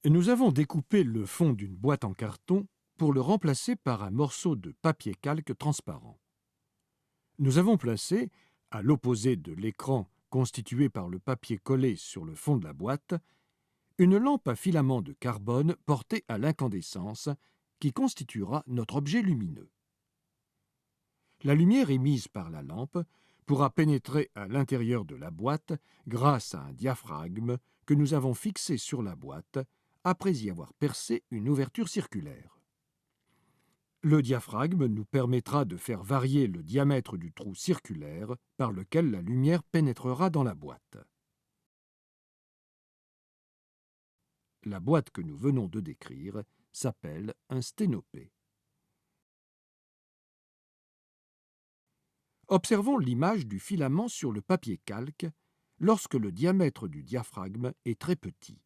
Nous avons découpé le fond d'une boîte en carton pour le remplacer par un morceau de papier calque transparent. Nous avons placé, à l'opposé de l'écran constitué par le papier collé sur le fond de la boîte, une lampe à filament de carbone portée à l'incandescence qui constituera notre objet lumineux. La lumière émise par la lampe pourra pénétrer à l'intérieur de la boîte grâce à un diaphragme que nous avons fixé sur la boîte après y avoir percé une ouverture circulaire. Le diaphragme nous permettra de faire varier le diamètre du trou circulaire par lequel la lumière pénétrera dans la boîte. La boîte que nous venons de décrire s'appelle un sténopé. Observons l'image du filament sur le papier calque lorsque le diamètre du diaphragme est très petit.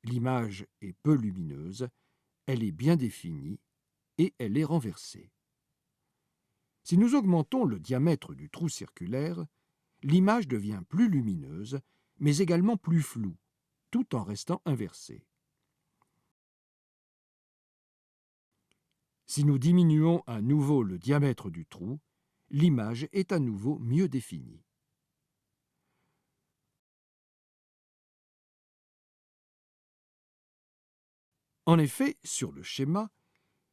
L'image est peu lumineuse, elle est bien définie et elle est renversée. Si nous augmentons le diamètre du trou circulaire, l'image devient plus lumineuse, mais également plus floue, tout en restant inversée. Si nous diminuons à nouveau le diamètre du trou, l'image est à nouveau mieux définie. En effet, sur le schéma,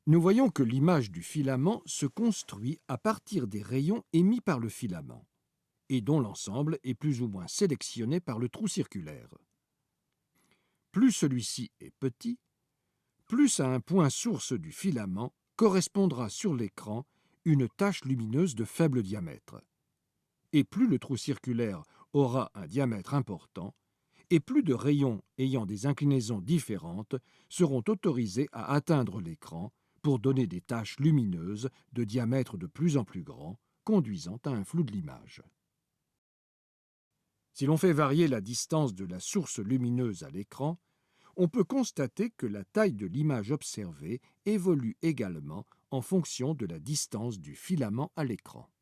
nous voyons que l'image du filament se construit à partir des rayons émis par le filament, et dont l'ensemble est plus ou moins sélectionné par le trou circulaire. Plus celui-ci est petit, plus à un point source du filament correspondra sur l'écran une tache lumineuse de faible diamètre. Et plus le trou circulaire aura un diamètre important, et plus de rayons ayant des inclinaisons différentes seront autorisés à atteindre l'écran pour donner des taches lumineuses de diamètre de plus en plus grand, conduisant à un flou de l'image. Si l'on fait varier la distance de la source lumineuse à l'écran, on peut constater que la taille de l'image observée évolue également en fonction de la distance du filament à l'écran.